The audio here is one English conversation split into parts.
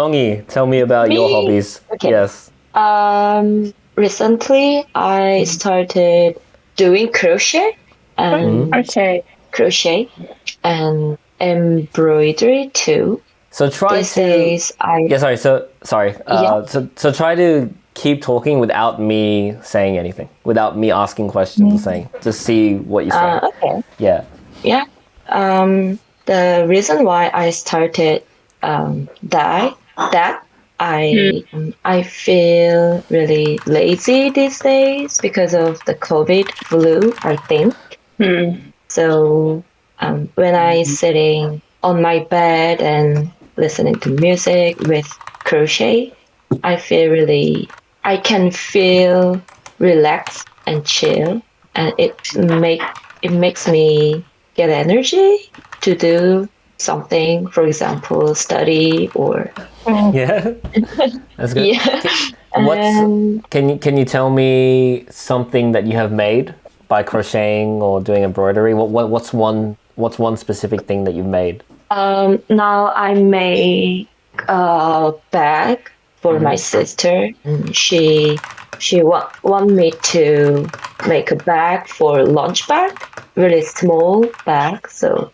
Songi, tell me about your Me? hobbies. Okay. Yes. Recently I started doing Okay. crochet and embroidery too. So try These to. days I Yeah, sorry. yeah. So try to keep talking without me saying anything, without me asking questions or saying. Just see what you say. Okay. Yeah. Yeah. The reason why I started that I feel really lazy these days because of the COVID flu, I think. So when I sitting on my bed and listening to music with crochet, I can feel relaxed and chill, and it makes me get energy to do something, for example, study or Yeah. That's good. yeah. What's And can you tell me something that you have made by crocheting or doing embroidery? What's one specific thing that you've made? now I make a bag for my sister, and she want me to make a bag for lunch bag, really small bag. So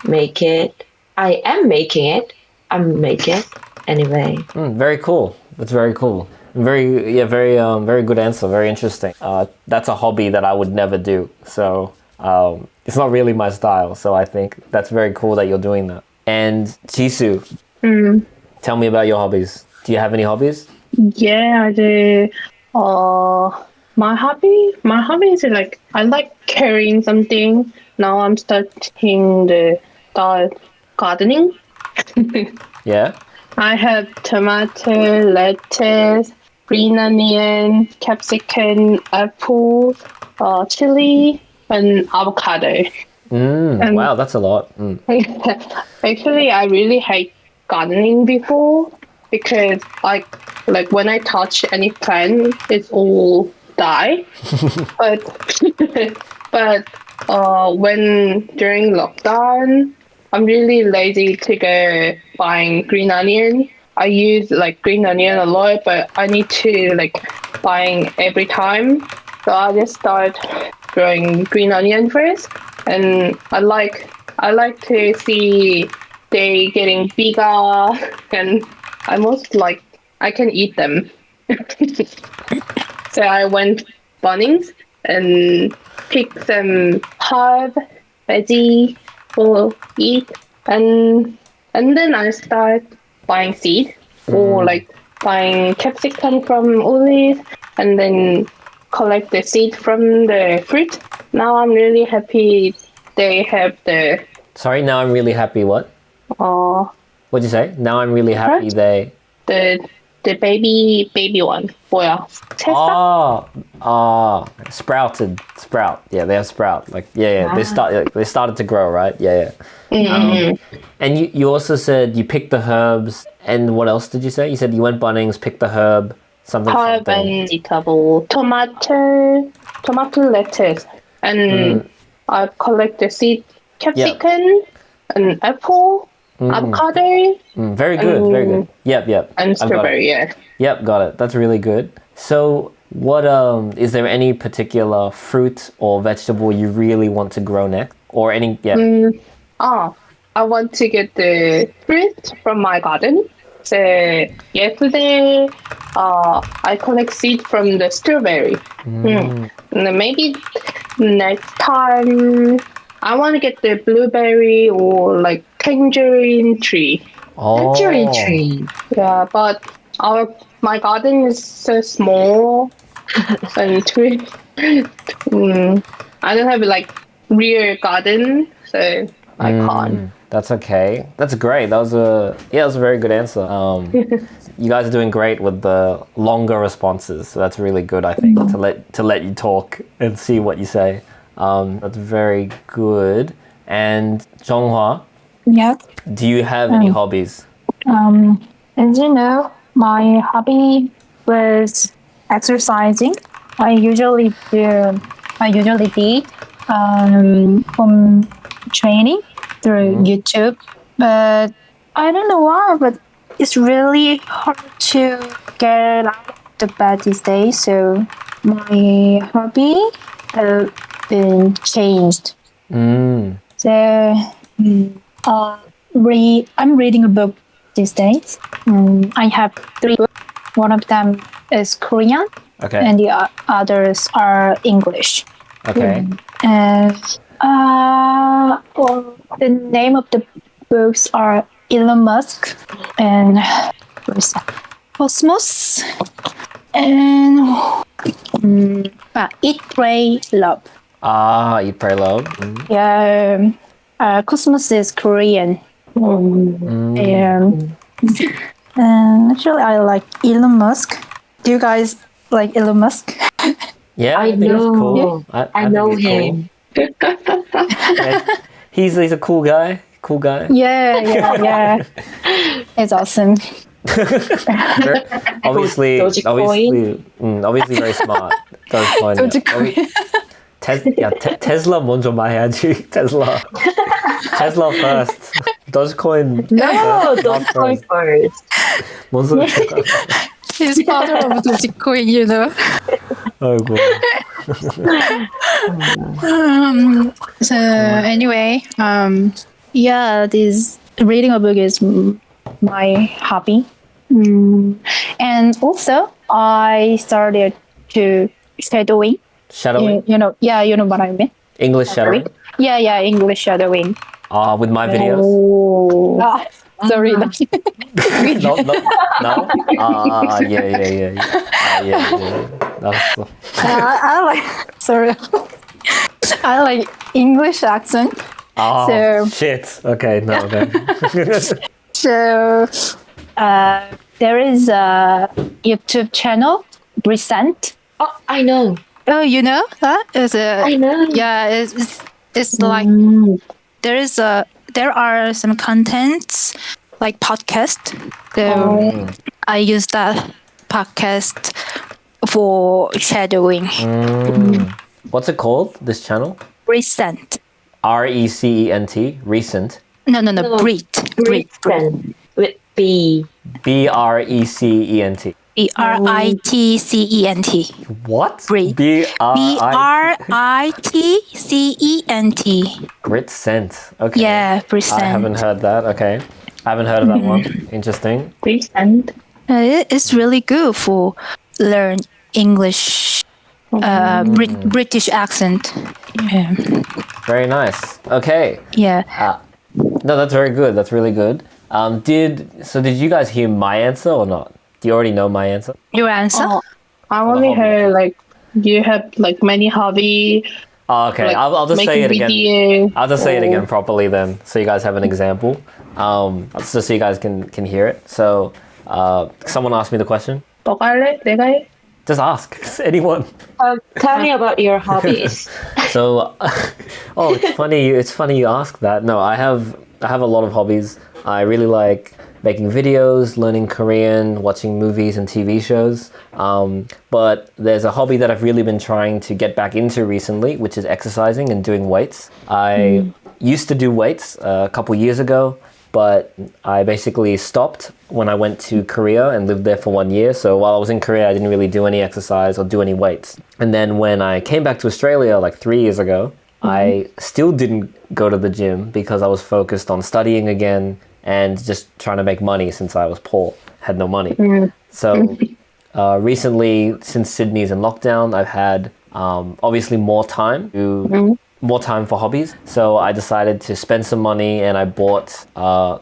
make it. I am making it. I'm make it anyway. Very cool. That's very cool. Very good answer. Very interesting. That's a hobby that I would never do. So it's not really my style. So I think that's very cool that you're doing that. And Jisoo, tell me about your hobbies. Do you have any hobbies? Yeah, I do. My hobby is like I like carrying something. Now I'm starting the start gardening. Yeah. I have tomato, lettuce, green onion, capsicum, apple, chili, and avocado. And Wow, that's a lot. actually, I really hate gardening before because like when I touch any plant, it's all die. but but when during lockdown, I'm really lazy to go buying green onion. I use like green onion a lot, but I need to like buying every time. So I just start growing green onion first, and I like to see they getting bigger, and I can eat them. So I went Bunnings and picked some herb, veggie for eat, and then I start buying seed or like buying capsicum from olive, and then collect the seed from the fruit. Now I'm really happy they have the Sorry, now I'm really happy. What? uh What'd you say? Now I'm really happy What? they. the baby one. 뭐야? 새싹? Sprout. Yeah, they have sprout. Like, yeah. They started to grow, right? Yeah. And you also said you picked the herbs. And what else did you say? You said you went Bunnings, picked the herb, something. herb and vegetable, tomato lettuce, and I collect the seed, capsicum, and apple, avocado, Very good. Yep. and I've got it. strawberry. Yeah. Yep, got it. That's really good. So, what is there any particular fruit or vegetable you really want to grow next, or any? Yeah. I want to get the fruit from my garden. So yesterday, I collect seed from the strawberry. And then maybe next time, I want to get the blueberry or like tangerine tree. Tangerine tree. Yeah, but my garden is so small and I don't have like real garden, so I can't. That's okay. That's great. That was a very good answer. You guys are doing great with the longer responses. So that's really good, I think, to let you talk and see what you say. That's very good. And Zhonghua, Yeah. do you have any hobbies? As you know, my hobby was exercising. I usually did home training through YouTube, but I don't know why. But it's really hard to get out of the bed these days. So my hobby have been changed. So I'm reading a book these days. I have 3 books. One of them is Korean, Okay. and the others are English. Okay. And the name of the books are Elon Musk and where's that? Cosmos and Eat, Pray, Love. Eat, Pray, Love. Yeah, Cosmos is Korean. And actually, I like Elon Musk. Do you guys like Elon Musk? Yeah, I think it's know. cool. I think know he's cool. him. Yeah, he's a cool guy. Cool guy. Yeah. It's awesome. obviously very smart. Dogecoin. Tesla 먼저 말해야지. Tesla first. Dogecoin. No, Dogecoin first. 뭔 소리야? He's father of Dogecoin, you know. 아이고. So anyway, this reading a book is my hobby, and also I started to shadowing. Shadowing. You know what I mean. English shadowing. Yeah, English shadowing. With my videos. Sorry. No. Yeah. That's I like. Sorry. I like English accent. Shit. Okay, no. Okay. So there is a YouTube channel, Recent. Oh, I know. Oh, you know that? I know. Yeah, it's like there are some contents like podcast. So I use that podcast for shadowing. What's it called? This channel? Recent. RECENT. Recent. No. Brit. Friend with B. BRECENT. BRITCENT. What? Brit. BRITCENT. Brit scent. Okay. Yeah, Recent. I haven't heard that. Okay. I haven't heard of that one. Interesting. Recent. It's really good for learn English, British accent. Yeah. Very nice. Okay. Yeah. No, that's very good. That's really good. Did you guys hear my answer or not? Do you already know my answer? Your answer? I only heard like you have like many hobby. Oh, okay. Like I'll just say it again. video. I'll just say it again properly then, so you guys have an example. Just so you guys can hear it. So, someone asked me the question. 너가 할래? 내가 해? Just ask. Anyone. Tell me about your hobbies. So, it's funny. It's funny you ask that. No, I have a lot of hobbies. I really like making videos, learning Korean, watching movies and TV shows. But there's a hobby that I've really been trying to get back into recently, which is exercising and doing weights. I used to do weights a couple years ago, but I basically stopped when I went to Korea and lived there for 1 year. So while I was in Korea, I didn't really do any exercise or do any weights. And then when I came back to Australia like 3 years ago, I still didn't go to the gym because I was focused on studying again and just trying to make money since I was poor, had no money. So recently, since Sydney's in lockdown, I've had obviously more time for hobbies. So I decided to spend some money and I bought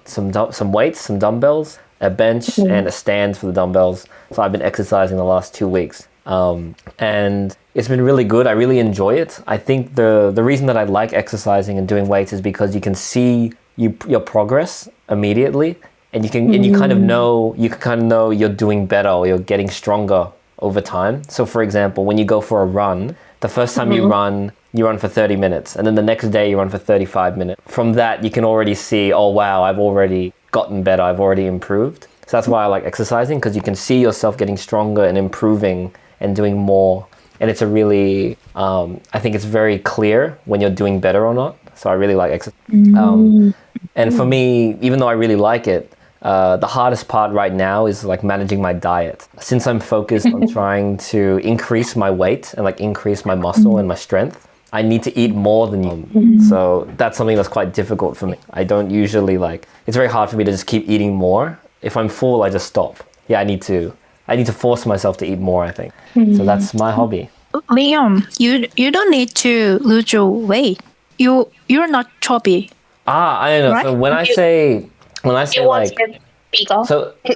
some weights, some dumbbells, a bench and a stand for the dumbbells. So I've been exercising the last 2 weeks. And it's been really good. I really enjoy it. I think the reason that I like exercising and doing weights is because you can see your progress immediately, and you can kind of know you're doing better or you're getting stronger over time. So for example, when you go for a run, the first time you run for 30 minutes, and then the next day you run for 35 minutes. From that, you can already see, oh wow, I've already gotten better, I've already improved. So that's why I like exercising, because you can see yourself getting stronger and improving and doing more. And it's a really, I think it's very clear when you're doing better or not. So I really like exercise. And for me, even though I really like it, the hardest part right now is like managing my diet. Since I'm focused on trying to increase my weight and like increase my muscle and my strength, I need to eat more than you. So that's something that's quite difficult for me. I don't usually like, it's very hard for me to just keep eating more. If I'm full, I just stop. Yeah, I need to force myself to eat more, I think. So that's my hobby. Liam, you don't need to lose your weight. You're not chubby. I don't know. Right? So when I say like, bigger.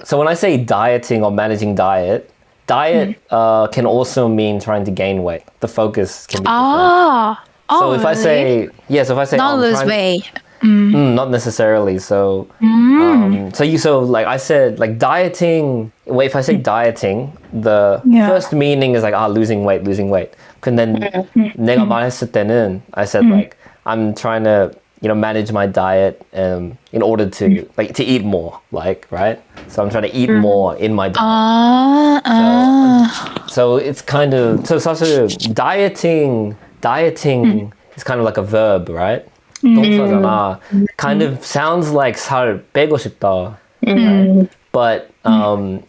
so when I say dieting or managing diet can also mean trying to gain weight. The focus can be different. So if I say, not I'm lose trying- weight. not necessarily. So, so like I said, like dieting. Well, if I say dieting, the first meaning is like losing weight. And then 내가 말했을 때는 I said like I'm trying to manage my diet in order to like to eat more, like right. So I'm trying to eat more in my diet. So it's kind of 사실 dieting is kind of like a verb, right? 동사잖아. Kind of sounds like 살 빼고 싶다. Right? But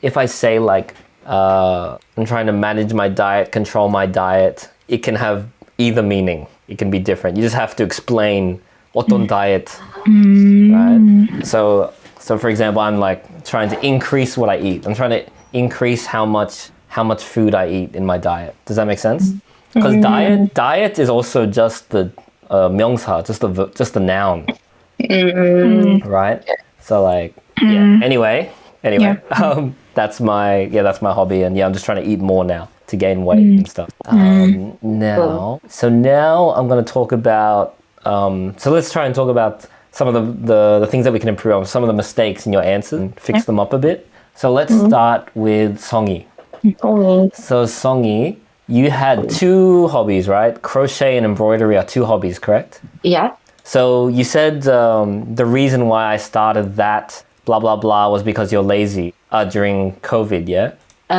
if I say like I'm trying to manage my diet, control my diet, it can have either meaning. It can be different. You just have to explain 어떤 diet, right? So for example, I'm like trying to increase what I eat. I'm trying to increase how much food I eat in my diet. Does that make sense? Because diet is also just the 명사, just the noun, right? So like, Anyway, that's my hobby, and I'm just trying to eat more now to gain weight and stuff. Now I'm going to talk about. So let's try and talk about some of the things that we can improve on, some of the mistakes in your answers, and fix them up a bit. So let's start with Songi. So Songi, you had two hobbies, right? Crochet and embroidery are two hobbies, correct? Yeah. So you said the reason why I started that, blah, blah, blah, was because you're lazy during COVID, yeah?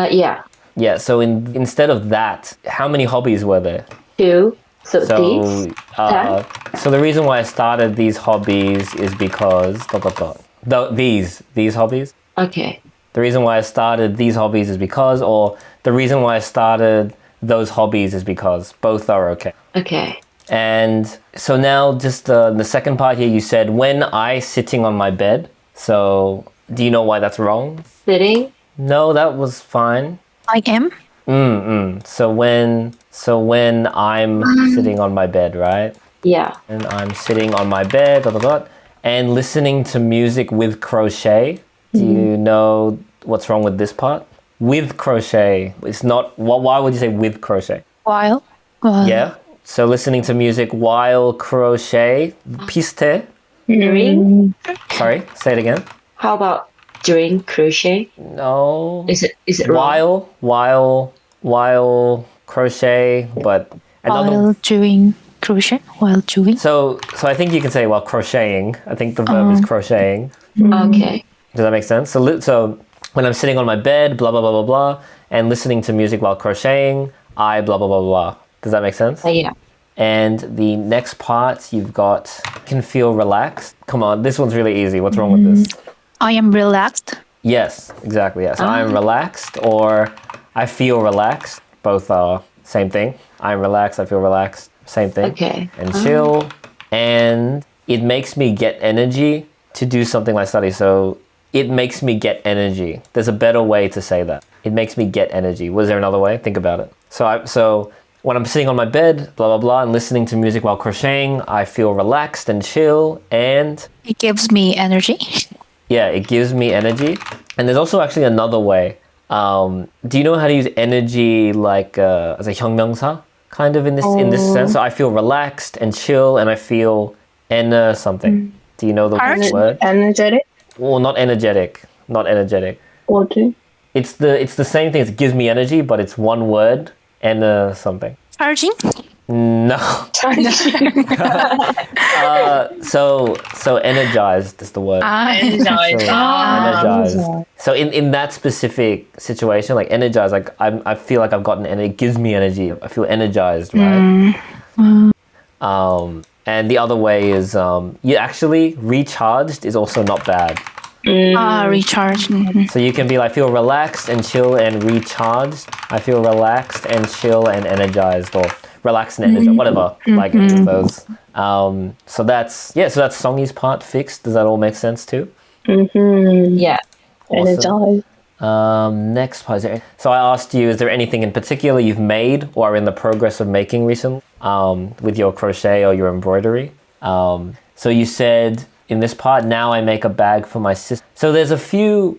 Yeah. Yeah, so instead of that, how many hobbies were there? 2. So So, these. 10. so the reason why I started these hobbies is because, these hobbies? Okay. The reason why I started these hobbies is because, or the reason why I started those hobbies is because. Both are okay. Okay. And so now just the second part here, you said, when I sitting on my bed. So do you know why that's wrong? Sitting. No, that was fine. I am. So when I'm sitting on my bed, right? Yeah. And I'm sitting on my bed, and listening to music with crochet. Do you know what's wrong with this part? With crochet, it's not. Why would you say with crochet? While. Yeah. So listening to music while crochet, 비슷해. During. Sorry, say it again. How about during crochet? No. Is it wrong? While crochet, but another. While doing crochet. While doing. So I think you can say while crocheting. I think the verb is crocheting. Okay. Does that make sense? So when I'm sitting on my bed, blah, blah, blah, blah, blah, and listening to music while crocheting, I blah, blah, blah, blah. Does that make sense? Yeah. And the next part, you've got can feel relaxed. Come on, this one's really easy. What's wrong with this? I am relaxed. Yes, exactly. Yes, I'm relaxed or I feel relaxed. Both are same thing. I'm relaxed, I feel relaxed. Same thing. Okay. And chill. And it makes me get energy to do something like study. So it makes me get energy. There's a better way to say that. It makes me get energy. Was there another way? Think about it. So when I'm sitting on my bed, blah, blah, blah, and listening to music while crocheting, I feel relaxed and chill, and It gives me energy. yeah, it gives me energy. And there's also actually another way. Do you know how to use energy like as a 형용사? Kind of in this sense. So I feel relaxed and chill, and I feel something. Do you know the word? Energetic. Well, not energetic. Not energetic. What do? It's the same thing. It gives me energy, but it's one word and something. Charging. No. So energized is the word. Energized. Energized. So in that specific situation, like energized, like I feel like I've gotten, and it gives me energy. I feel energized, right? And the other way is you actually recharged is also not bad. Recharge. So you can be like, feel relaxed and chill and recharged. I feel relaxed and chill and energized, or relaxed and energized, whatever. Like any of those. So that's Songy's part fixed. Does that all make sense too? Yeah. Energize. Next part. So I asked you, is there anything in particular you've made or are in the progress of making recently with your crochet or your embroidery? So you said in this part, now I make a bag for my sister. So there's a few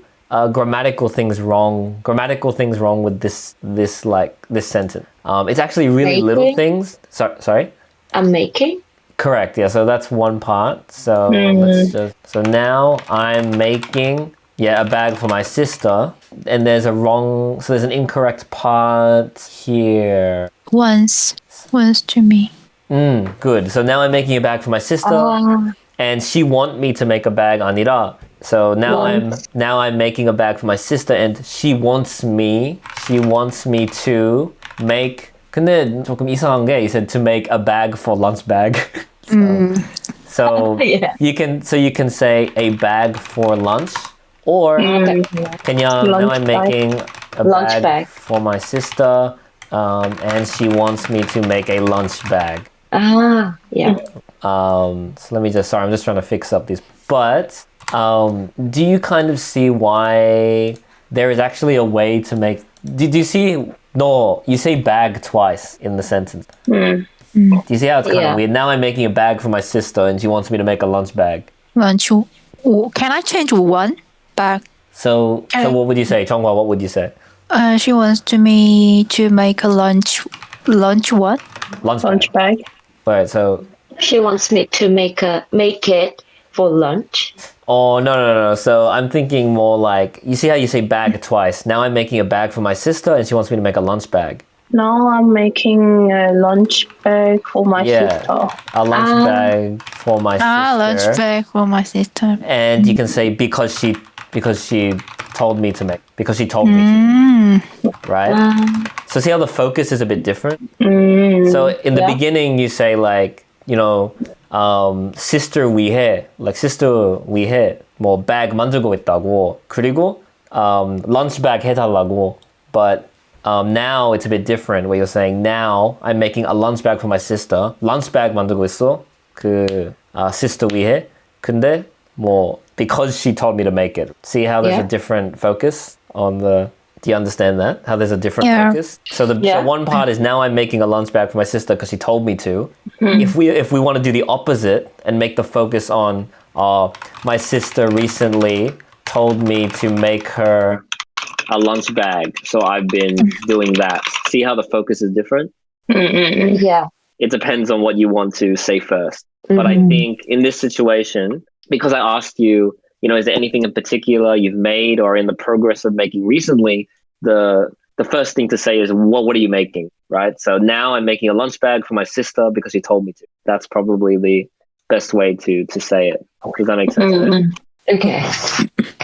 grammatical things wrong with this sentence. It's actually really little Making? things. Sorry? I'm making. Correct. Yeah. So that's one part. So so now I'm making a bag for my sister, and there's an incorrect part here. Once to me. Good. So now I'm making a bag for my sister, and she want me to make a bag 아니라. So now I'm making a bag for my sister, and she wants me to make. 근데 조금 이상한 게, you said to make a bag for lunch bag. So Yeah. you can say a bag for lunch, or 그냥 now I'm making a Lunch bag. for my sister, and she wants me to make a lunch bag. Yeah. So I'm just trying to fix up these. But do you kind of see why there is actually a way to make? Did you see? No, you say bag twice in the sentence. Do you see how it's kind of weird? Now I'm making a bag for my sister, and she wants me to make a lunch bag. Lunch. Can I change one bag? So what would you say, Chonghwa? What would you say? She wants me to make a lunch what? Lunch bag. Bag. Right. So. She wants me to make it for lunch. Oh, no. So I'm thinking more like, you see how you say bag twice? Now I'm making a bag for my sister, and she wants me to make a lunch bag. Now I'm making a lunch bag for my sister. A lunch bag for my sister. Lunch bag for my sister. And you can say because she told me to make. Because she told me to. Right? So see how the focus is a bit different? So in the beginning you say like, sister 위해, like sister 위해 뭐 bag 만들고 있다고. 그리고 lunch bag 해달라고. But now it's a bit different where you're saying now I'm making a lunch bag for my sister. lunch bag 만들고 있어. 그 sister 위해. 근데 뭐 because she told me to make it. See how there's a different focus on the. Do you understand that? How there's a different focus? So so one part is now I'm making a lunch bag for my sister because she told me to. If we want to do the opposite and make the focus on my sister recently told me to make her a lunch bag, so I've been doing that. See how the focus is different? Yeah. It depends on what you want to say first. But I think in this situation, because I asked you, is there anything in particular you've made or in the progress of making recently? The first thing to say is, what are you making, right? So now I'm making a lunch bag for my sister because she told me to. That's probably the best way to say it. Does that make sense? Okay.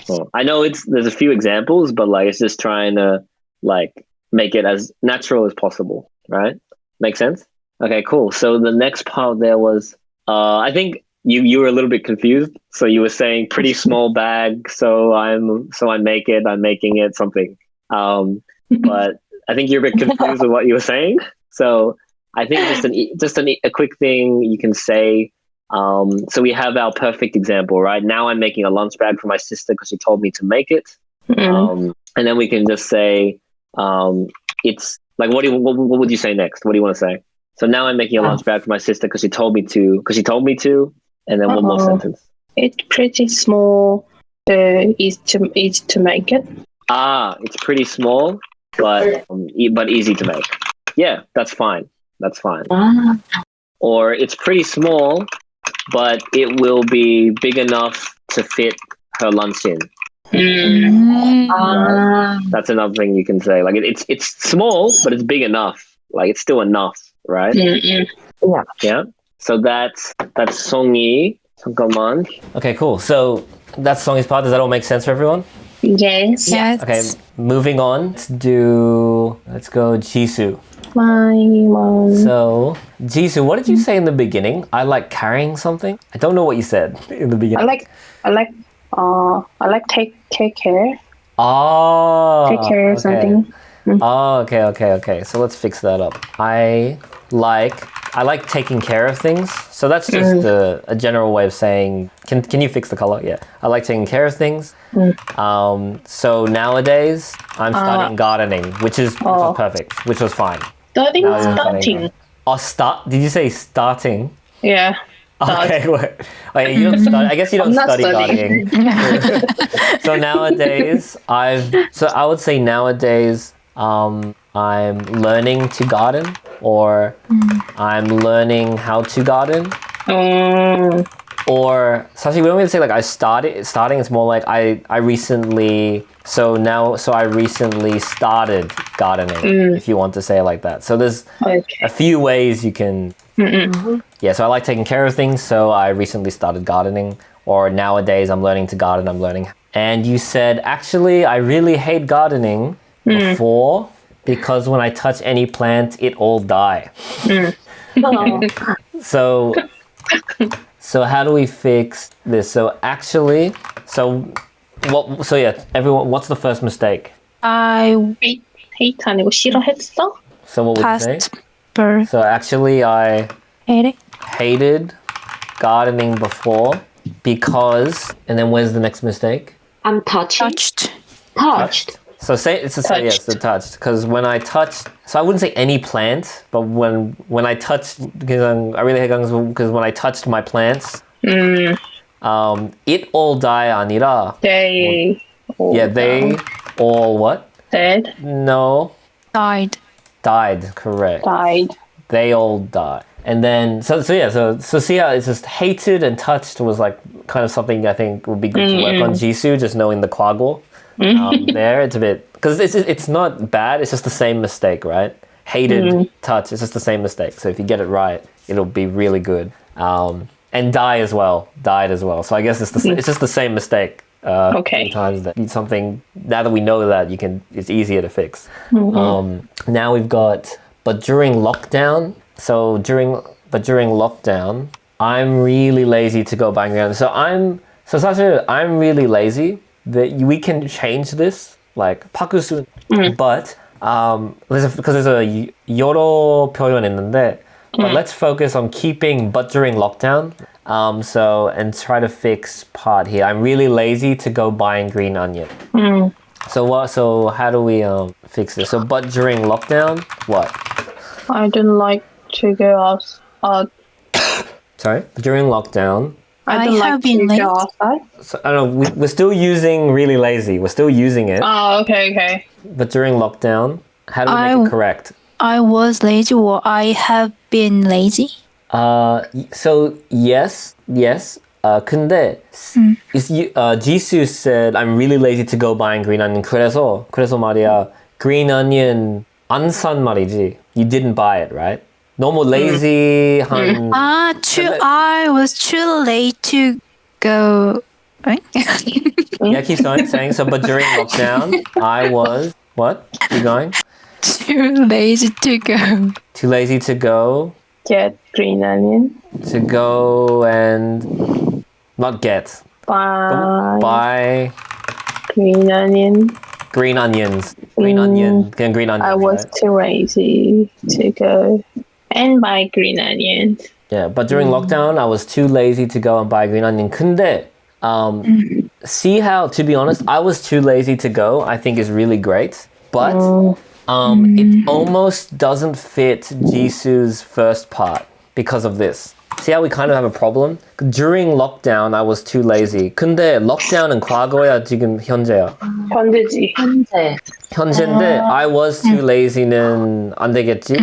Well, I know there's a few examples, but like it's just trying to like make it as natural as possible, right? Make sense? Okay, cool. So the next part there was, I think you were a little bit confused. So you were saying pretty small bag. So I'm making it something. But I think you're a bit confused with what you were saying. So I think just a quick thing you can say. So we have our perfect example, right? Now I'm making a lunch bag for my sister because she told me to make it. And then we can just say, it's like, what would you say next? What do you want to say? So now I'm making a lunch bag for my sister because she told me to, and then one more sentence. It's pretty small. Easy to make it. It's pretty small, but easy to make. Yeah, that's fine. Or it's pretty small, but it will be big enough to fit her lunch in. That's another thing you can say. Like it's small, but it's big enough. Like it's still enough, right? Yeah. So that's Songi. 잠깐만. Okay, cool. So that's Songi's part. Does that all make sense for everyone? Yes. Okay, moving on. Let's go Jisoo. My one. So, Jisoo, what did you say in the beginning? I like carrying something? I don't know what you said in the beginning. I like I like take care. Oh, Take care of something. Oh, okay. So let's fix that up. I like taking care of things. So that's just a general way of saying. Can you fix the color? Yeah, I like taking care of things. So nowadays I'm studying gardening, which was perfect, which was fine. Starting. Oh, Did you say starting? Yeah. Okay, wait, you don't study. I guess you don't study studying. gardening. So nowadays, I would say nowadays, I'm learning to garden, or I'm learning how to garden, or sashi. We don't really say like I started. Starting, it's more like I recently. So I recently started gardening. If you want to say it like that. So there's a few ways you can. Yeah, so I like taking care of things, so I recently started gardening, or nowadays I'm learning to garden, I'm learning. And you said, actually, I really hate gardening before, because when I touch any plant, it all die. So how do we fix this? So actually, everyone, what's the first mistake? I hate 아니고 싫어했어? So what would you say? passed birth. So actually, I Hate it. hated gardening before because, and then where's the next mistake? I'm touching. Touched. So say it's yes, the touched. Because when I touched, so I wouldn't say any plant, but when I touched, because I really hate gardening because when I touched my plants, it all die 아니라. They all what? dead. No. Died. Died. Correct. Died. They all died. And then, so see how it's just hated and touched was like kind of something I think would be good to work on Jisoo, just knowing the 과거. There, it's a bit, because it's not bad, it's just the same mistake, right? Hated, touch, it's just the same mistake. So if you get it right, it'll be really good. And died as well. So I guess it's just the same mistake. Sometimes that something, now that we know that, it's easier to fix. Now we've got, but during lockdown, during lockdown, I'm really lazy to go buying around. 사실 I'm really lazy. That we can change this, like 바꾸수. But because there's a 여러 표현 있는데, but let's focus on keeping but during lockdown. And try to fix part here. I'm really lazy to go buying green onion. So how do we fix this? So but during lockdown, what? I don't like to go out. Sorry? During lockdown. I don't like to go outside. So, I don't know, we're still using really lazy. We're still using it. Oh, okay. But during lockdown, how do we make it correct? I was lazy, or I have been lazy. So yes. 근데 Jisoo said I'm really lazy to go buying green onion. 그래서 말이야, green onion 안 산 말이지. You didn't buy it, right? 너무 lazy 한. I was too late to go. Right? Yeah, keep saying. So, but during lockdown, I was what? Keep going. Too lazy to go. Too lazy to go. Get green onion. To go and not get. Buy green onion. Green onions. Green onions. I was too lazy to go and buy green onions. Yeah, but during lockdown, I was too lazy to go and buy green onion. 근데 see how, to be honest, I was too lazy to go, I think is really great. But it almost doesn't fit Jisoo's first part because of this. See how we kind of have a problem? During lockdown, I was too lazy. 근데 lockdown은 과거야, 지금 현재야? 현재지. 현재인데 I was too lazy는 안 되겠지?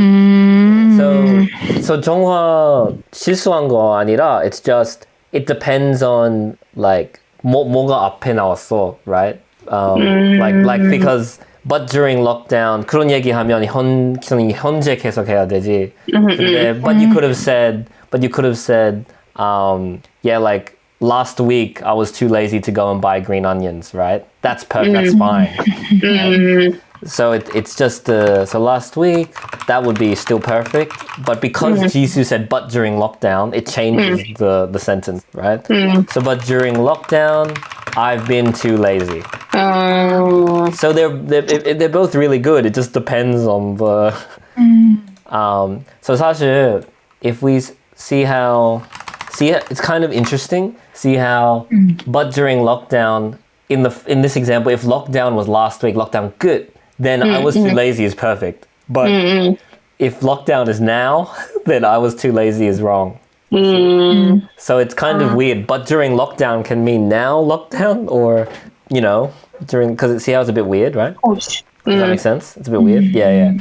So 정화 실수한 거 아니라 it's just, it depends on like 뭐가 앞에 나왔어, right? Like because but during lockdown 그런 얘기하면 현재 계속 해야 되지. 근데 but you could have said yeah, like last week I was too lazy to go and buy green onions, right? That's perfect. That's fine. So it's just so last week that would be still perfect, but because Jisoo said but during lockdown, it changes the sentence, right? So but during lockdown I've been too lazy. Um, So they're both really good. It just depends on the. So 사실, if we see how, it's kind of interesting. See how, but during lockdown, in this example, if lockdown was last week, lockdown good, then I was too lazy is perfect. But if lockdown is now, then I was too lazy is wrong. So it's kind of weird. But during lockdown can mean now lockdown, or during, because see how it's a bit weird, right? Does that make sense? It's a bit weird. Yeah.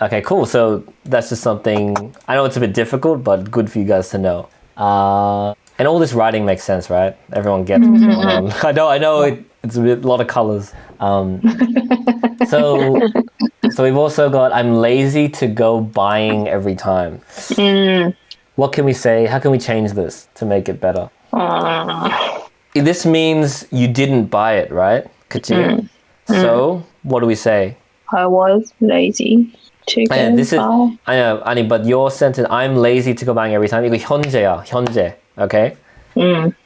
Okay, cool. So that's just something. I know it's a bit difficult, but good for you guys to know. And all this writing makes sense, right? Everyone gets what's going on. I know. It's a lot of colors. So we've also got, I'm lazy to go buying every time. What can we say? How can we change this to make it better? This means you didn't buy it, right? 그치? So what do we say? I was lazy to go This is buy. 아니, but your sentence, I'm lazy to go buying every time. 이거 현재야, 현재. Okay?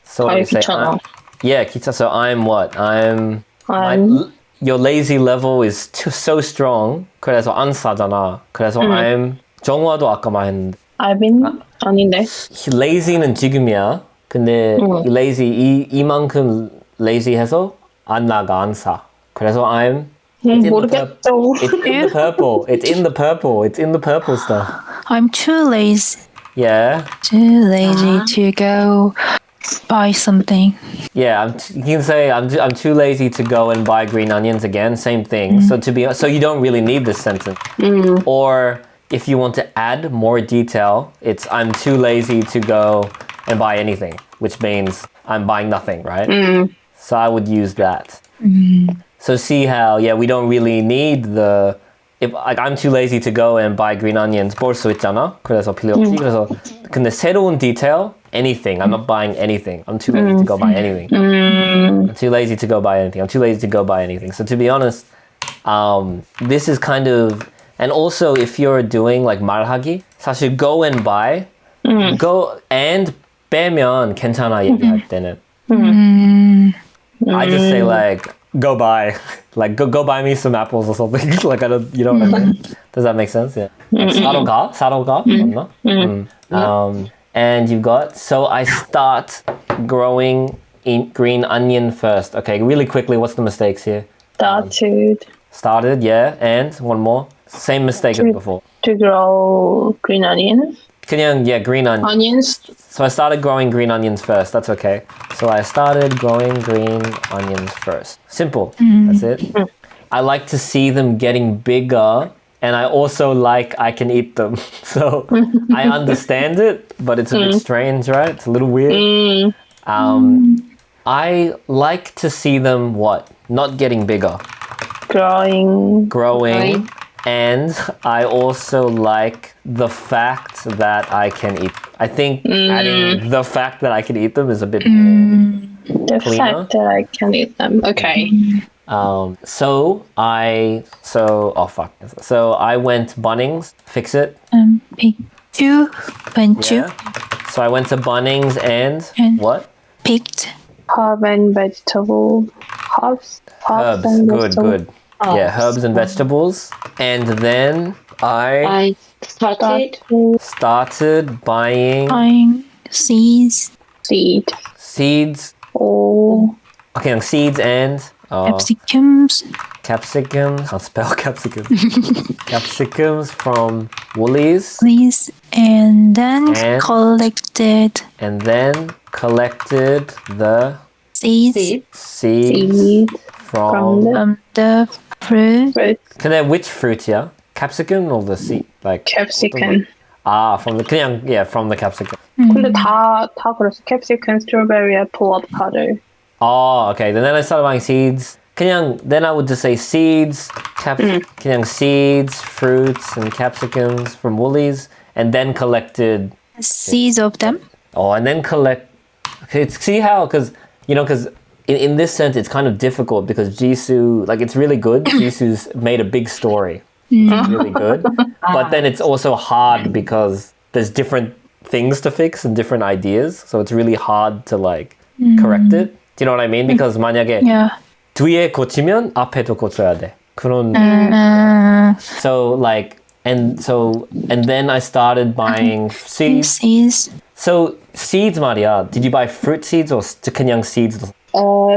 So what do you say? 귀찮아. 기차. So I'm what? I'm- your lazy level is so strong. 그래서 안 사잖아. 그래서 I'm 정화도 아까 말했는데. I've been 아닌데. lazy는 지금이야. 근데 이 lazy 이만큼 lazy해서 안 나가 안 사. 그래서 I'm 모르겠어. it's in the purple. It's in the purple. It's in the purple stuff. I'm too lazy. Yeah. Too lazy to go buy something. Yeah, you can say I'm too lazy to go and buy green onions again. Same thing. So you don't really need this sentence. Or if you want to add more detail, it's I'm too lazy to go and buy anything, which means I'm buying nothing, right? So I would use that. So see how we don't really need the. If like I'm too lazy to go and buy green onions, 볼 수 있잖아. 그래서 필요 없지. 그래서 근데 새로운 detail, anything. I'm not buying anything. I'm too lazy to go buy anything. I'm too lazy to go buy anything. I'm too lazy to go buy anything. So to be honest, this is kind of, and also if you're doing like 말하기, 사실 go and buy, go and 빼면 괜찮아 얘기할 때는. I just say like go buy, like go buy me some apples or something. Like I don't, you know what I mean? Does that make sense? Yeah. 사러 가, 맞나? And you've got, so I start growing in green onion first. Okay, really quickly, what's the mistakes here? Started, yeah, and one more. Same mistake as before. To grow green onions. 그냥, green Onions. So I started growing green onions first. That's okay. So I started growing green onions first. Simple. That's it. I like to see them getting bigger, and I also like I can eat them. So I understand it, but it's a bit strange, right? It's a little weird. I like to see them what? Not getting bigger. Growing. And I also like the fact that I can eat. I think adding the fact that I can eat them is a bit more The cleaner. fact that I can eat them. Okay. So I went Bunnings, fix it. Picked went to So I went to Bunnings and what? picked Herb and vegetable. Herbs Herbs. and Good, vegetables. good. Yeah, herbs and vegetables. And then I started buying seeds, seeds. Oh. Okay, seeds and capsicums, I'll spell capsicum. Capsicums from Woolies. please, and then And- collected And then collected the seeds seeds From from the fruit. fruit. which fruit, yeah? Capsicum or the seed? Like Capsicum. from the from the capsicum. 근데 다 그랬어. Capsicum, strawberry, apple, avocado. Oh, okay. Then I started buying seeds. Then I would just say seeds, seeds, fruits, and capsicums from Woolies, and then collected. Seeds of them. Oh, and then collect. Okay, see how? Because in this sense, it's kind of difficult because Jisoo, like, it's really good. Jisoo's made a big story. It's really good. But then it's also hard because there's different things to fix and different ideas. So it's really hard to, like, correct it. Do you know what I mean? Because 만약에 Yeah. 뒤에 고치면 앞에도 고쳐야 돼. 그런 so like and then I started buying seeds. Seeds. So seeds 말이야. Did you buy fruit seeds or 그냥 seeds?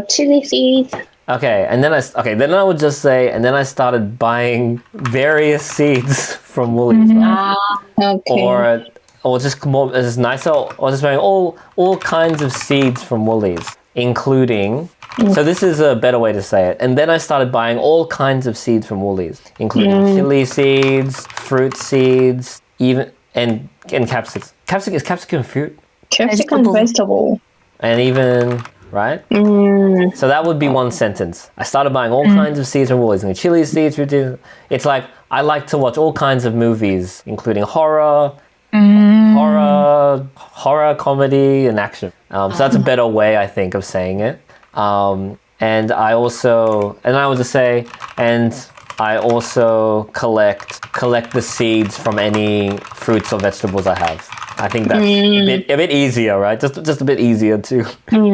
Chili seeds. Okay, and then I would just say, and then I started buying various seeds from Woolies, right? Okay. Or just more, it's nicer, or just buying all kinds of seeds from Woolies, including. So this is a better way to say it. And then I started buying all kinds of seeds from Woolies, including chili seeds, fruit seeds, even and capsicum. Is capsicum fruit? Capsicum vegetable. And even. Right? So that would be one sentence. I started buying all kinds of seeds from Woolies, and chili seeds. It's like I like to watch all kinds of movies, including horror, comedy, and action. So that's a better way, I think, of saying it. And I would just say, and I also collect the seeds from any fruits or vegetables I have. I think that's a bit easier, right? Just a bit easier to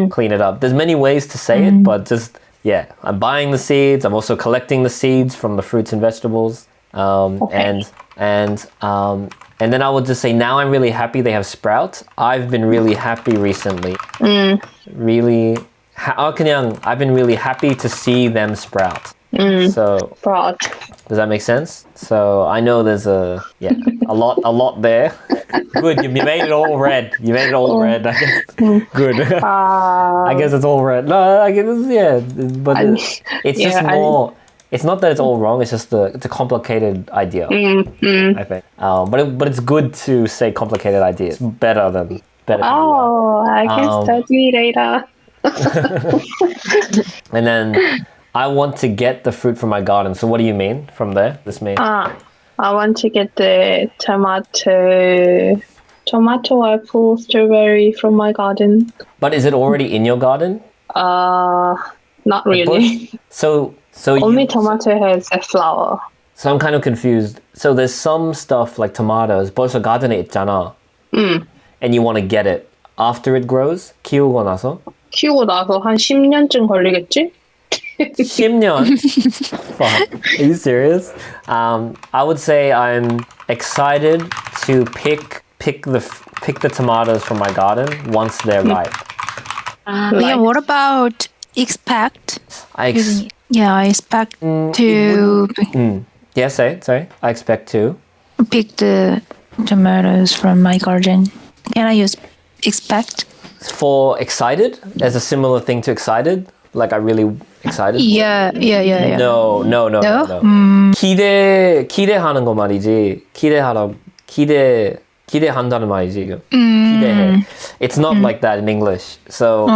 clean it up. There's many ways to say it, but I'm buying the seeds. I'm also collecting the seeds from the fruits and vegetables. And then I would just say, now I'm really happy they have sprouts. I've been really happy recently. Really, I've been really happy to see them sprout. So Sprout. does that make sense? So I know there's a lot there. Good, you made it all red. You made it all red. I guess. Good. I guess it's all red. No, I guess but it's just more. It's not that it's all wrong. It's just it's a complicated idea. I think. But it's good to say complicated ideas. Better than. I can study later. And then I want to get the fruit from my garden. So what do you mean from there? This means I want to get the tomato, apple, strawberry from my garden. But is it already in your garden? Not really. So Only tomato has a flower. So I'm kind of confused. So there's some stuff like tomatoes. 벌써 garden에 있잖아. And you want to get it after it grows? 키우고 나서? 키우고 나서 한 10년쯤 걸리겠지? 10년? Fuck. Are you serious? I would say I'm excited to pick the tomatoes from my garden once they're ripe. Yeah, what about expect? I expect to Yeah, sorry. I expect to pick the tomatoes from my garden. Can I use expect? For excited as a similar thing to excited, like I really excited. Yeah. No. 기대하는 거 말이지. 기대한다는 말이지. 기대해. It's not like that in English. So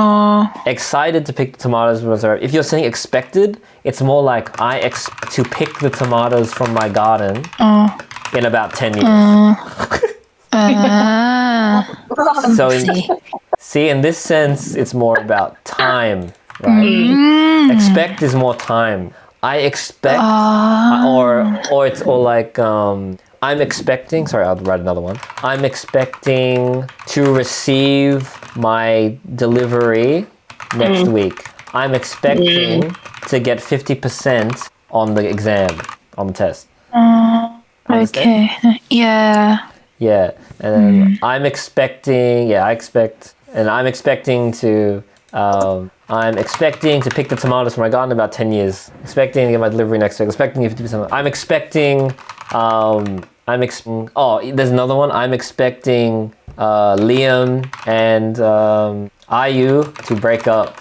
excited to pick the tomatoes. If you're saying expected, it's more like to pick the tomatoes from my garden in about 10 years. So in this sense, it's more about time, right? Expect is more time. I expect, or it's all like I'm expecting. Sorry, I'll write another one. I'm expecting to receive my delivery next week. I'm expecting to get 50% on the exam, on the test. Okay. Yeah. Yeah, and then I'm expecting to pick the tomatoes from my garden in about 10 years. Expecting to get my delivery next week. Expecting 50%. There's another one. I'm expecting Liam and IU to break up.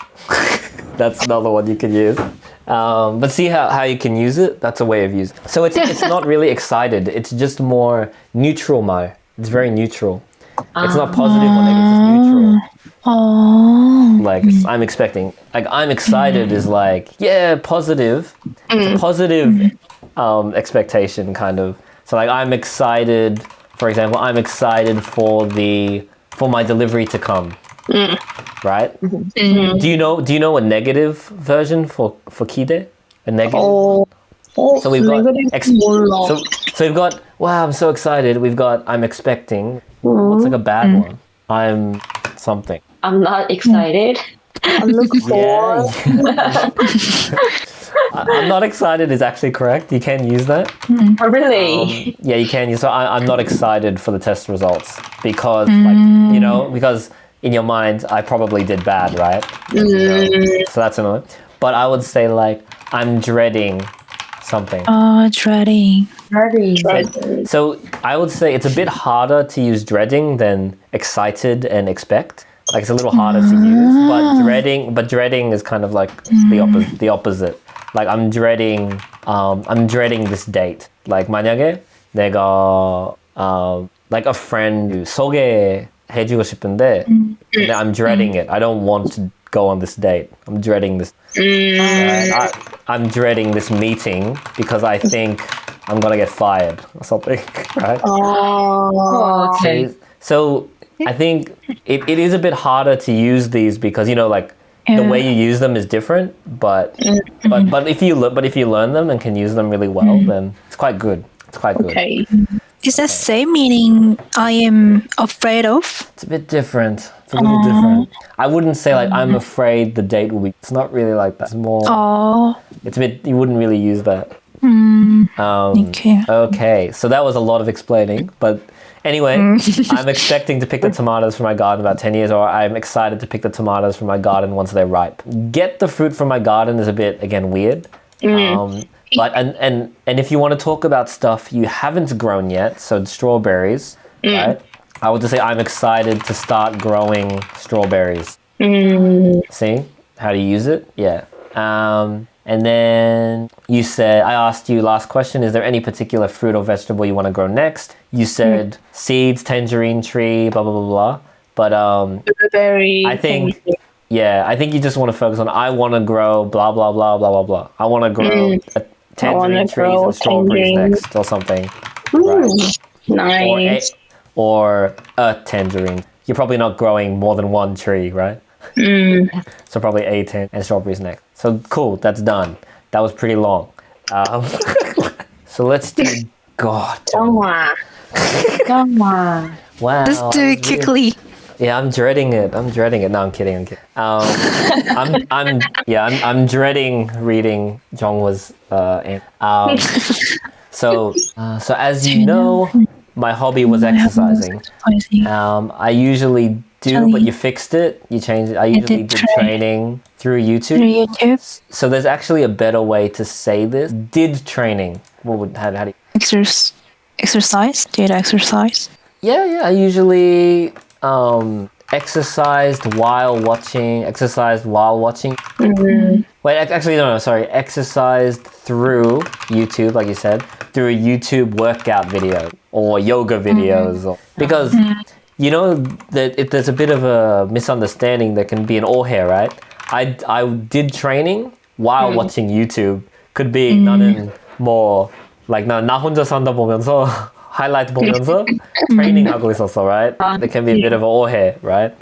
That's another one you can use. But see how you can use it? That's a way of using it. So it's not really excited. It's just more neutral 말. It's very neutral. It's not positive or negative. It's neutral. Like I'm expecting. Like I'm excited is like positive. It's a positive expectation kind of. So like I'm excited. For example, I'm excited for my delivery to come. Right? Do you know a negative version for 기대? A negative. So we've got so we've got wow, I'm so excited. We've got I'm expecting. What's like a bad one? I'm something. I'm not excited. I look forward. I'm not excited is actually correct. You can use that. Oh, really? Yeah, you can use. So I'm not excited for the test results because, because in your mind I probably did bad, right? So that's annoying. But I would say like I'm dreading something. Dreading. So I would say it's a bit harder to use dreading than excited and expect. Like it's a little harder to use, but dreading is kind of like the opposite. Like I'm dreading this date. Like 만약에 내가 like a friend 소개해주고 싶은데 근데 I'm dreading it. I don't want to go on this date. I'm dreading this. Right? I'm dreading this meeting because I think I'm gonna get fired or something, right? Oh, okay. So I think it is a bit harder to use these because like the way you use them is different. But if you learn them and can use them really well, then it's quite good. It's quite good. Okay. Is that same meaning I am afraid of? It's a bit different. It's a little different. I wouldn't say like I'm afraid the date will be. It's not really like that. It's more. Oh. It's a bit. You wouldn't really use that. Okay. Okay. So that was a lot of explaining, but. Anyway, I'm expecting to pick the tomatoes from my garden in about 10 years, or I'm excited to pick the tomatoes from my garden once they're ripe. Get the fruit from my garden is a bit, again, weird. But and if you want to talk about stuff you haven't grown yet, so strawberries, right? I would just say I'm excited to start growing strawberries. See how to use it? Yeah. And then you said, I asked you last question, is there any particular fruit or vegetable you want to grow next? You said seeds, tangerine tree, blah, blah, blah, blah. But I think, I think you just want to focus on, I want to grow blah, blah, blah, blah, blah, blah. I want to grow tangerine trees and strawberries next or something. Right. Nice. Or a tangerine. You're probably not growing more than one tree, right? So probably a tangerine and strawberries next. So cool, that's done. That was pretty long. So let's do God. Come on. Wow. Let's do it quickly. Yeah, I'm dreading it. No, I'm kidding. I'm dreading reading Jongwa's So as you know, my hobby was exercising. I usually do, but you fixed it. You changed it. I usually did training through YouTube. So there's actually a better way to say this. Did training. How do you... Exercise? Did exercise? Yeah. I usually exercised while watching. Wait, actually, no, sorry. Exercised through YouTube, like you said, through a YouTube workout video or yoga videos. Because, you know, that there's a bit of a misunderstanding that can be in all here, right? I did training while watching YouTube. Could be 나는 뭐, like 나 혼자 산다 보면서 하이라이트 보면서 training 하고 있었어, right? There can be a bit of an 오해, right?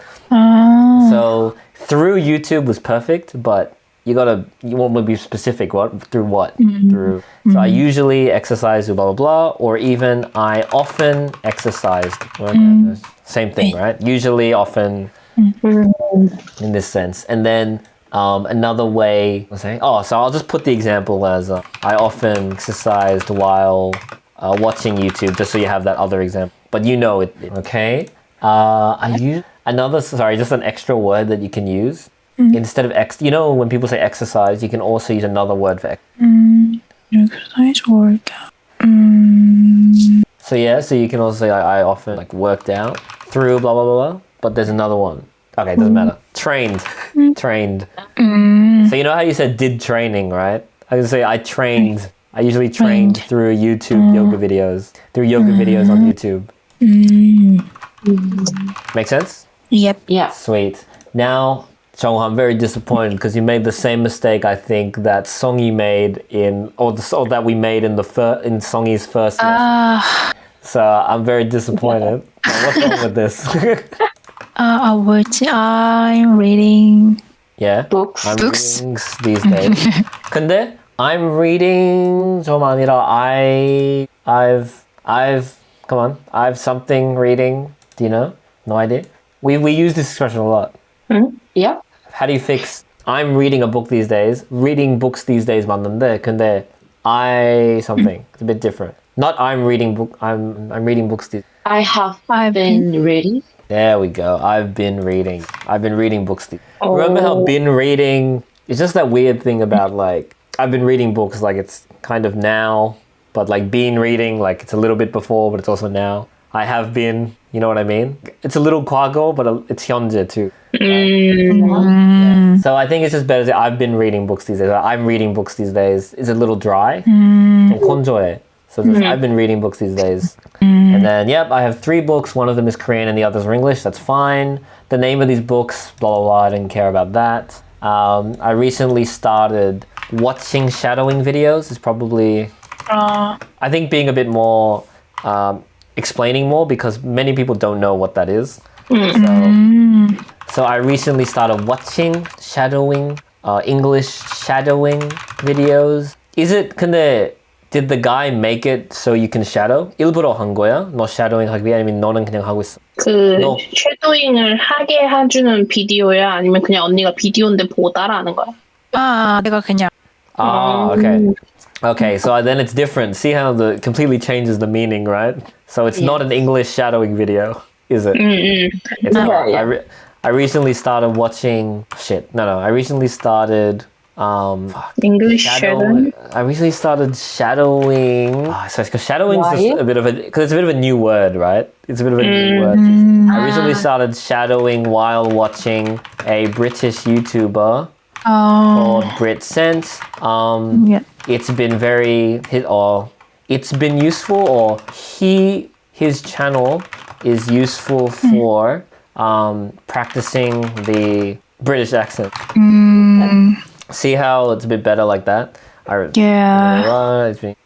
So through YouTube was perfect, but you want to be specific. Through what? Through. So I usually exercise blah blah blah, or even I often exercised. Same thing, right? Usually, often, in this sense. And then another way. So I'll just put the example as I often exercised while watching YouTube, just so you have that other example. But you know it. Okay. I use just an extra word that you can use. Instead of when people say exercise, you can also use another word for exercise workout. So you can also say I often worked out through blah blah blah blah. But there's another one. Okay, it doesn't matter. Trained. So you know how you said did training, right? I can say I trained. I usually trained through YouTube yoga videos. Through yoga videos on YouTube. Make sense? Yep. Yeah. Sweet. Now, Jong, I'm very disappointed because you made the same mistake I think that Songy made or that we made in Songy's first lesson. So I'm very disappointed. What's wrong with this? I'm reading. Yeah. Books. I'm reading these days. 근데 I'm reading 좀 아니라 I've something reading. Do you know? No idea. We use this expression a lot. Yeah. how do you fix I'm reading a book these days. Reading books these days 맞는데 근데 I something. It's a bit different. Not I'm reading book. I'm reading books these. I have I've been reading. There we go. I've been reading. I've been reading books. Oh. Remember how been reading? It's just that weird thing about like I've been reading books like it's kind of now, but like been reading like it's a little bit before, but it's also now. I have been. You know what I mean? It's a little 과거, but it's 현재 too. So I think it's just better to say I've been reading books these days. I'm reading books these days. It's a little dry. 좀 건조해. So just, I've been reading books these days. And then, yep, I have 3 books. One of them is Korean and the others are English. That's fine. The name of these books, blah, blah, blah. I didn't care about that. I recently started watching shadowing videos. Is probably, I think, being a bit more, explaining more because many people don't know what that is. So I recently started watching shadowing, English shadowing videos. Is it, 근데, did the guy make it so you can shadow? 일부러 한 거야? 너 shadowing 하기 위해 아니면 너는 그냥 하고 있어? 너. 쉐도잉을 하게 해주는 비디오야? 아니면 그냥 언니가 비디오인데 보고 따라하는 거야? 내가 그냥. Okay. Okay, so then it's different. See how the completely changes the meaning, right? So it's not an English shadowing video, is it? It's not. I recently started watching I recently started English shadowing? I recently started shadowing. Because shadowing is just a bit of because it's a bit of a new word, right? It's a bit of a new word. I recently started shadowing while watching a British YouTuber called Brit Sense. It's been it's been useful, or his channel is useful for practicing the British accent. See how it's a bit better like that?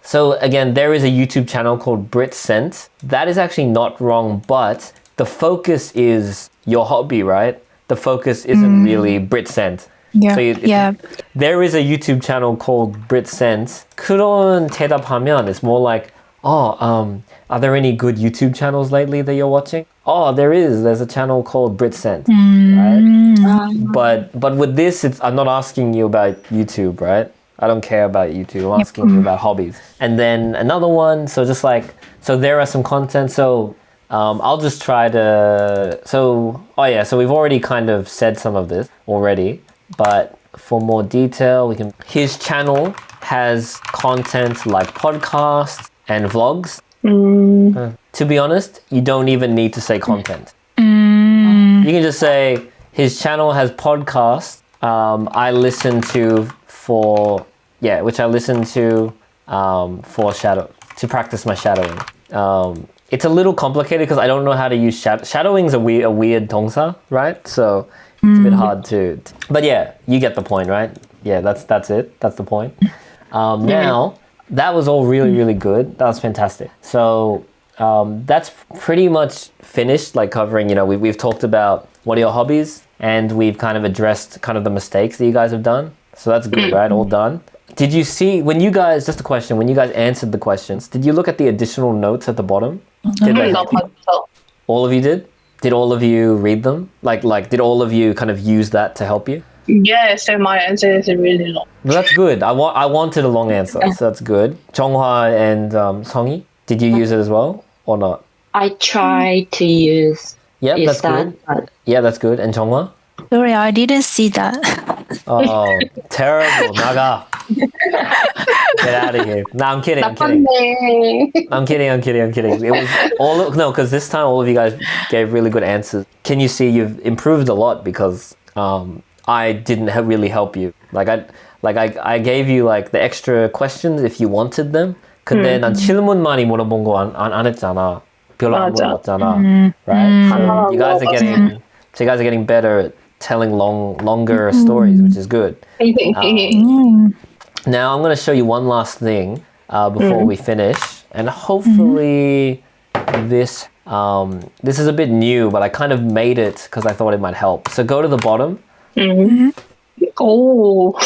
So again, there is a YouTube channel called Brit Sense. That is actually not wrong, but the focus is your hobby, right? The focus isn't really Brit Sense. So there is a YouTube channel called Brit Sense. 그런 대답하면 it's more like, are there any good YouTube channels lately that you're watching? Oh, there's a channel called Brit Sense, right? But with this, I'm not asking you about YouTube, right? I don't care about YouTube. I'm asking you about hobbies. And then another one, so there are some content. So I'll just try to, so we've already kind of said some of this already, but for more detail, his channel has content like podcasts and vlogs. To be honest, you don't even need to say content. You can just say his channel has podcasts. I listen to which I listen to to practice my shadowing. It's a little complicated because I don't know how to use shadowing. Is a weird 동사, right? So it's a bit hard to. But yeah, you get the point, right? Yeah, that's it. That's the point. Now. That was all really, really good. That was fantastic. So that's pretty much finished, like covering, we've talked about what are your hobbies, and we've kind of addressed kind of the mistakes that you guys have done. So that's good, right? All done. Did you see, just a question, when you guys answered the questions, did you look at the additional notes at the bottom? Did they help you? All of you did? Did all of you read them? Like, did all of you kind of use that to help you? Yeah, so my answer is really long. Well, that's good. I wanted a long answer, so that's good. Jeonghwa and Songi, did you use it as well or not? I tried to use. Yeah, that's good. Yeah, that's good. And Jeonghwa? Sorry, I didn't see that. Oh, terrible. 나가. Get out of here. No, I'm kidding. I'm kidding. It was because this time all of you guys gave really good answers. Can you see you've improved a lot because I didn't really help you. I gave you like the extra questions if you wanted them. 근데 난 질문만이 물어본 거 안 했잖아. 별로 안 물어봤잖아. Right? So you guys are getting better at telling longer stories, which is good. Now I'm going to show you one last thing before we finish, and hopefully this is a bit new, but I kind of made it because I thought it might help. So go to the bottom. Oh.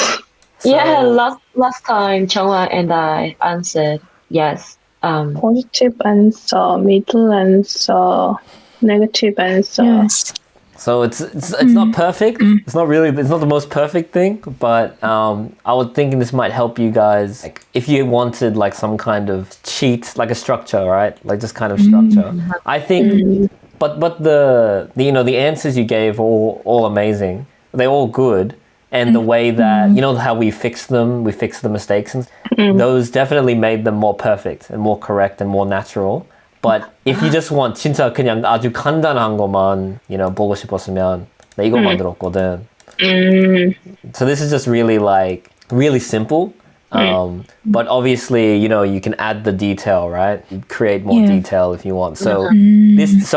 Yeah, last time Jeonghwa and I answered yes. Positive answer, middle answer, negative answer. Yes. So it's not perfect. It's not the most perfect thing, but I was thinking this might help you guys. Like if you wanted like some kind of cheat, like a structure, right? Like this kind of structure. I think, but the answers you gave are all amazing. They're all good. And the way that, how we fix the mistakes, and those definitely made them more perfect and more correct and more natural. But if you just want 진짜 그냥 아주 간단한 것만, 보고 싶었으면 나 이거 만들었거든. So this is just really simple. But obviously, you can add the detail, right? You create more detail if you want. So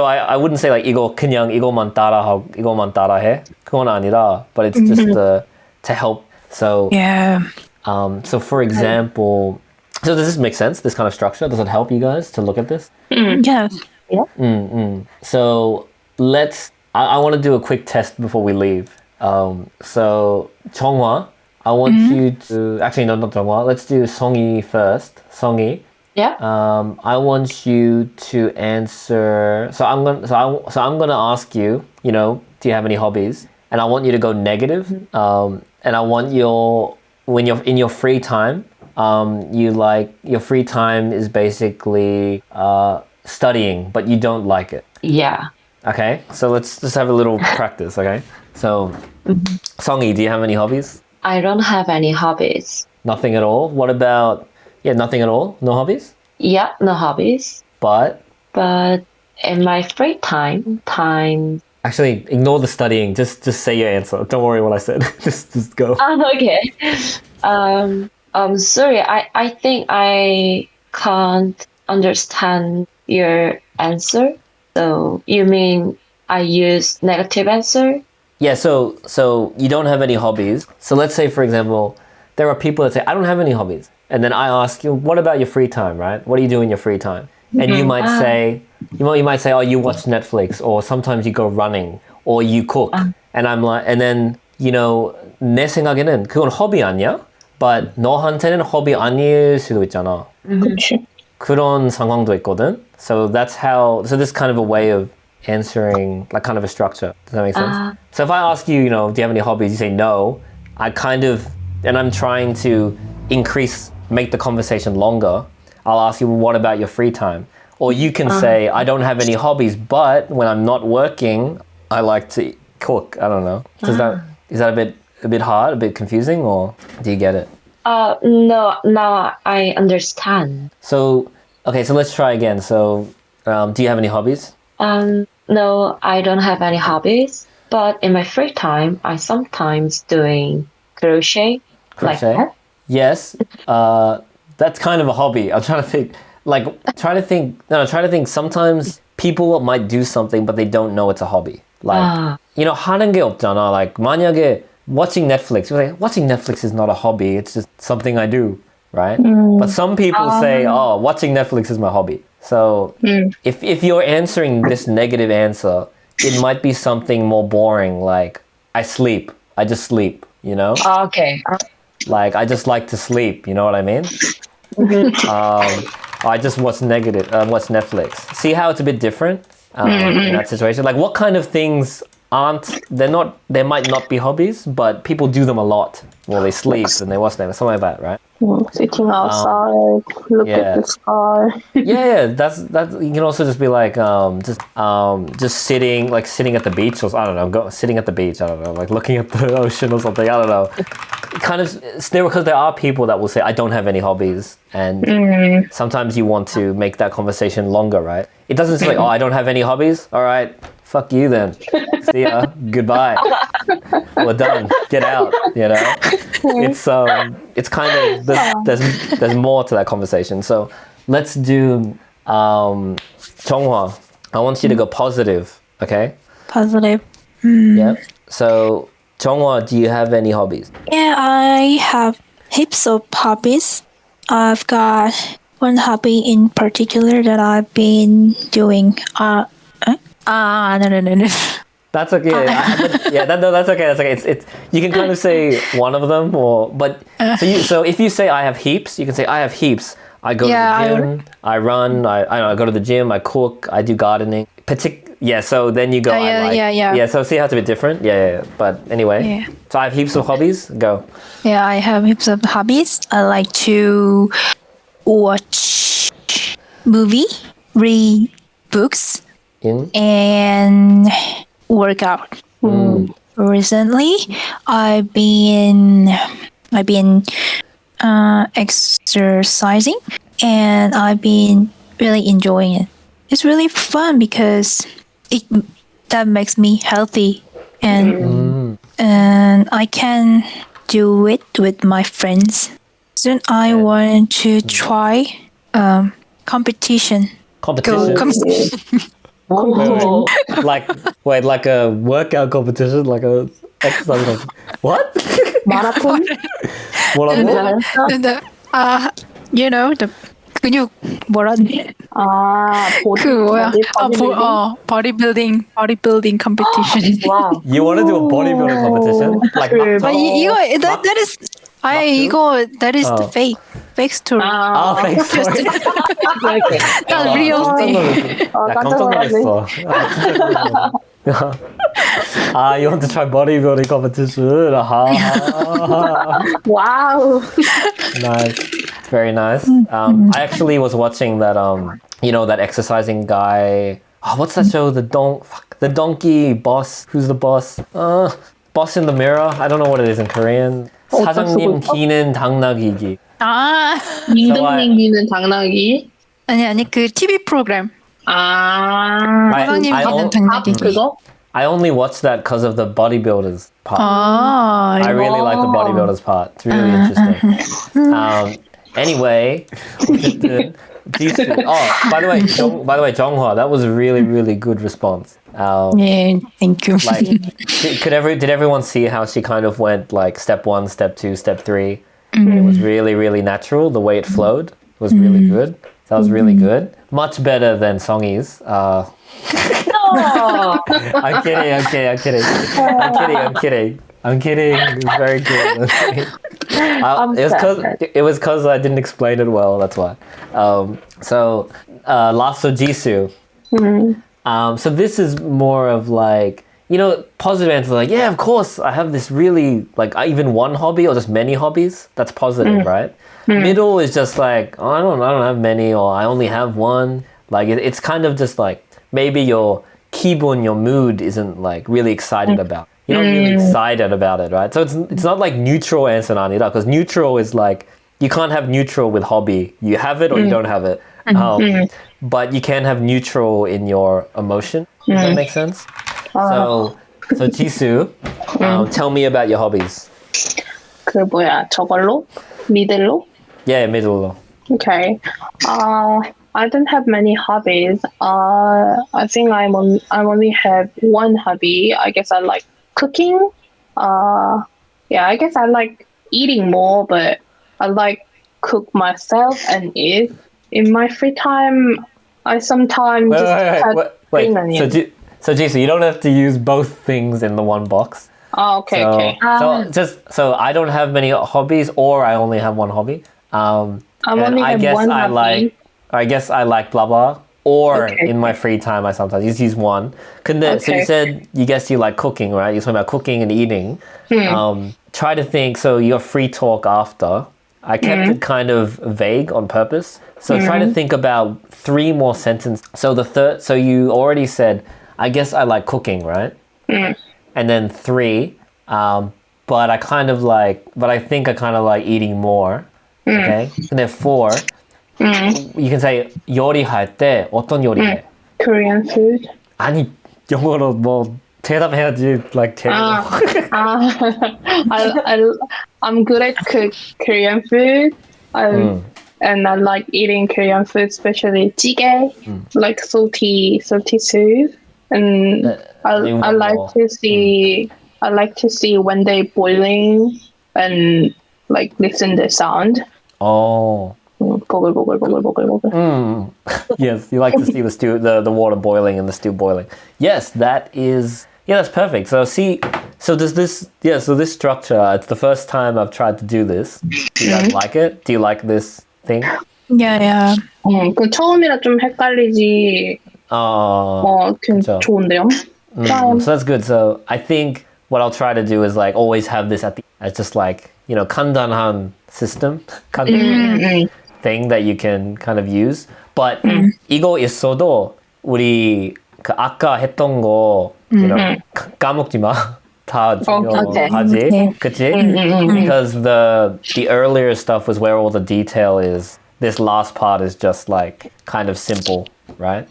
I wouldn't say like 그냥 이거만 따라해. 그건 아니라, but it's just to help. So so for example, so does this make sense? This kind of structure, does it help you guys to look at this? Yes. So I want to do a quick test before we leave. So 정화, I want you to actually no, not 정화. Let's do 성희 first. 성희. Yeah. I want you to answer. So I'm gonna ask you. Do you have any hobbies? And I want you to go negative. And I want when you're in your free time. Your free time is basically studying, but you don't like it. Yeah. Okay, so let's just have a little practice. Okay, so Songy, do you have any hobbies? I don't have any hobbies. Nothing at all. What about nothing at all? No hobbies? Yeah, no hobbies. But in my free time. Actually, ignore the studying. Just say your answer. Don't worry what I said. just go. Okay. Sorry. I think I can't understand your answer. So you mean I use negative answer? Yeah. So you don't have any hobbies. So let's say, for example, there are people that say I don't have any hobbies, and then I ask you, what about your free time, right? What do you do in your free time? And you might say, you might say, oh, you watch Netflix, or sometimes you go running, or you cook. And I'm like, and then 내 생각에는 그건 허비 아니야? But 너한테는 허비 아닐 수도 있잖아. 그치. 그런 상황도 있거든. So this kind of a way of answering, like kind of a structure. Does that make sense? So if I ask you, do you have any hobbies? You say no. And I'm trying to make the conversation longer. I'll ask you, well, what about your free time? Or you can say, I don't have any hobbies, but when I'm not working, I like to cook. I don't know. Is that a bit hard, a bit confusing, or do you get it? No, now I understand. So, okay, so let's try again. So, do you have any hobbies? No, I don't have any hobbies. But in my free time, I sometimes doing crochet. Like that. Yes. That's kind of a hobby. I'm trying to think. Try to think. Sometimes people might do something, but they don't know it's a hobby. 하는 게 없잖아. Like 만약에 watching Netflix, you're like, watching Netflix is not a hobby. It's just something I do, right? But some people say, oh, watching Netflix is my hobby. So if you're answering this negative answer, it might be something more boring, like I sleep. I just sleep. Okay. Like I just like to sleep. You know what I mean? I just watch Netflix. See how it's a bit different in that situation? Like what kind of things they might not be hobbies, but people do them a lot. Well, they sleep and they watch them, something like that, right? Sitting outside, look at the sky. Yeah, that's you can also just be like just sitting at the beach, or I don't know, sitting at the beach, I don't know, like looking at the ocean or something, I don't know. Kind of because there are people that will say I don't have any hobbies, and sometimes you want to make that conversation longer, right? It doesn't say like, oh, I don't have any hobbies. All right, fuck you then. See ya. Goodbye. We're done. Get out. It's kind of there's more to that conversation. So let's do Chonghwa. I want you to go positive. Okay. Positive. Yeah. So Chonghwa, do you have any hobbies? Yeah, I have heaps of hobbies. I've got one hobby in particular that I've been doing. No. That's okay. That's okay. That's okay. It's you can kind of say one of them, so if you say I have heaps, you can say I have heaps. I go to the gym, I run, I go to the gym, I cook, I do gardening. Yeah, so then you go, I like. Yeah, so see how it's a bit different? Yeah. But anyway. Yeah. So I have heaps of hobbies. Go. Yeah, I have heaps of hobbies. I like to watch movie, read books, and work out. Recently, I've been exercising, and I've been really enjoying it. It's really fun because that makes me healthy, and I can do it with my friends. Soon I want to try competition. Competition? Oh. like a workout competition, like a exercise competition. What? Marathon? 뭐라고? the the 근육 뭐라니? 그 뭐야? bodybuilding competition. Wow. You want to do a bodybuilding competition? Like But 이거 that is that is the fake story. fake story. Not real thing. 깜짝 놀랐어. You want to try bodybuilding competition? Wow. Nice. Very nice. I actually was watching that, that exercising guy. Oh, what's that show? The donkey boss. Who's the boss? Boss in the mirror. I don't know what it is in Korean. 사장님 기는 당나귀기. 임금님기는 당나귀. 아니 그 TV 프로그램. I only watched that because of the bodybuilders part. I really like the bodybuilders part. It's really interesting. Anyway, by the way, Jonghwa, that was a really, really good response. Yeah, thank you. Like, did everyone see how she kind of went like step 1, step 2, step 3? It was really, really natural. The way it flowed was really good. That was really good. Much better than Songy's. I'm kidding. It was very good. It was because I didn't explain it well. That's why. So Lasso Jisoo. So this is more of like, positive answers like, yeah, of course, I have this really, like, even one hobby or just many hobbies. That's positive, right? Middle is just like, I don't have many, or I only have one. Like, it's kind of just like, maybe your 기분, your mood isn't like really excited about. You're not really excited about it, right? So it's not like neutral answer 아니다, because neutral is like, you can't have neutral with hobby. You have it or you don't have it. But you can have neutral in your emotion. Does that make sense? So Jisoo, tell me about your hobbies. 그 뭐야 저걸로? 미들로? Yeah, middle. Okay. I don't have many hobbies. I think I only have one hobby. I guess I like cooking. I guess I like eating more, but I like cook myself and eat. In my free time, I sometimes Wait. So Jisoo, you don't have to use both things in the one box. Oh, okay, okay. So I don't have many hobbies, or I only have one hobby. I guess I like blah blah. Or in my free time, I sometimes just use one. So you said you like cooking, right? You're talking about cooking and eating. Try to think. So your free talk after. I kept it kind of vague on purpose. So try to think about 3 more sentences. So so you already said, I guess I like cooking, right? And then 3, but I think I kind of like eating more. Okay. And then 4, you can say 요리할 때 어떤 요리해? Korean food. 아니 영어로 뭐 대답해야지 like I'm good at cook Korean food. And I like eating Korean food, especially jjigae, like salty soup. And I like to see when they boiling and like listen the sound. Oh. 보글보글. Yes, you like to see the stew, the water boiling and the stew boiling. Yes, that's perfect. So this structure, it's the first time I've tried to do this. Do you guys like it? Do you like this thing? Yeah. 그 처음이라 좀 헷갈리지. 그쵸. 좋은데요? So that's good. So I think what I'll try to do is like always have this at the as just like 간단한 system, 간단한 thing that you can kind of use. But 이거 있어도 우리 그 아까 했던 거 까먹지 마. 다 중요하지. Okay. 그치? Because the earlier stuff was where all the detail is. This last part is just like kind of simple, right?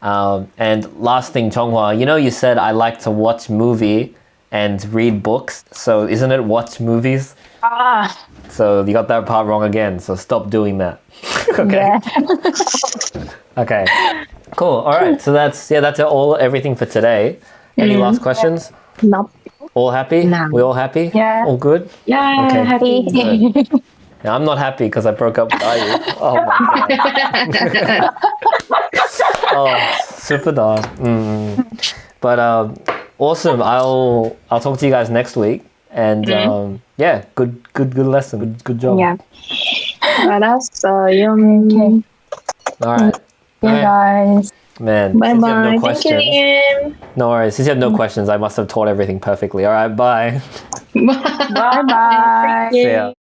And last thing, Chonghua, you said I like to watch movie and read books. So isn't it watch movies? So you got that part wrong again. So stop doing that. Okay. Okay. Cool. All right. So that's everything for today. Any last questions? No. All happy? No. We all happy? Yeah. All good? Yeah, Okay. happy. Good. Yeah, I'm not happy because I broke up with Ayu. Oh my god. Oh, super dog. But awesome. I'll talk to you guys next week. And yeah, good lesson. Good job. Yeah. 알았어요. All right. Hey guys. Man, Bye since you have bye. no Thank questions. you, Liam. No worries. Since you have no questions, I must have taught everything perfectly. All right, bye. Bye bye. See ya.